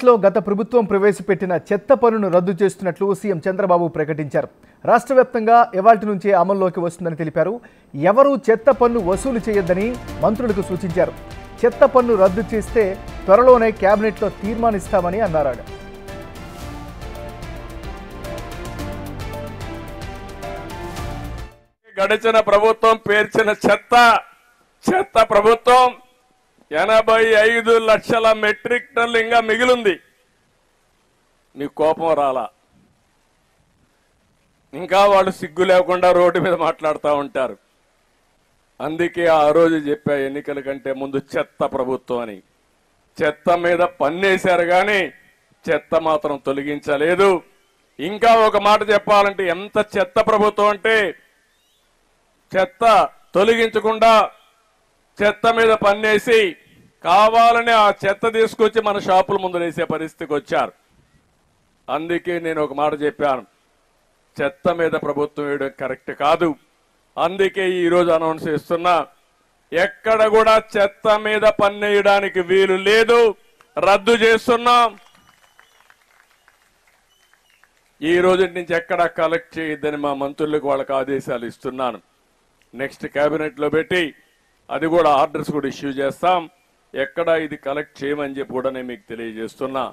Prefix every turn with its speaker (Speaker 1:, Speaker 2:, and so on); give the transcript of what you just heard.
Speaker 1: ఆంధ్రప్రదేశ్లో గత ప్రభుత్వం ప్రవేశపెట్టిన చెత్త పన్నును రద్దు చేస్తున్నట్లు సీఎం చంద్రబాబు ప్రకటించారు. రాష్ట్ర వ్యాప్తంగా ఇవాల్టి నుంచి అమల్లోకి వస్తుందని తెలిపారు. ఎవరూ చెత్త పన్ను వసూలు చేయొద్దని మంత్రులకు సూచించారు. చెత్త పన్ను రద్దు చేస్తే త్వరలోనే కేబినెట్లో తీర్మానిస్తామని అన్నారు.
Speaker 2: గడిచిన ప్రభుత్వం పేర్చిన చెత్త ప్రభుత్వం 85 లక్షల మెట్రిక్ టన్నులు ఇంకా మిగిలింది. మీకు కోపం రాలా? ఇంకా వాళ్ళు సిగ్గు లేకుండా రోడ్డు మీద మాట్లాడుతూ ఉంటారు. అందుకే ఆ రోజు చెప్పా, ఎన్నికల కంటే ముందు చెత్త ప్రభుత్వం అని. చెత్త మీద పన్నేశారు కానీ చెత్త మాత్రం తొలగించలేదు. ఇంకా ఒక మాట చెప్పాలంటే ఎంత చెత్త ప్రభుత్వం అంటే, చెత్త తొలగించకుండా చెత్త మీద పన్నేసి కావాలని ఆ చెత్త తీసుకొచ్చి మన షాపుల ముందు వేసే పరిస్థితికి వచ్చారు. అందుకే నేను ఒక మాట చెప్పాను, చెత్త మీద ప్రభుత్వం వేయడం కరెక్ట్ కాదు. అందుకే ఈరోజు అనౌన్స్ చేస్తున్నా, ఎక్కడ కూడా చెత్త మీద పన్నేయడానికి వీలు లేదు, రద్దు చేస్తున్నాం. ఈ రోజు నుంచి ఎక్కడ కలెక్ట్ చేయొద్దని మా మంత్రులకు వాళ్ళకి ఆదేశాలు ఇస్తున్నాను. నెక్స్ట్ కేబినెట్ లో పెట్టి అది కూడా ఆర్డర్స్ కూడా ఇష్యూ చేస్తాం. ఎక్కడ ఇది కలెక్ట్ చేయమని చెప్పి కూడా నేను మీకు తెలియజేస్తున్నా.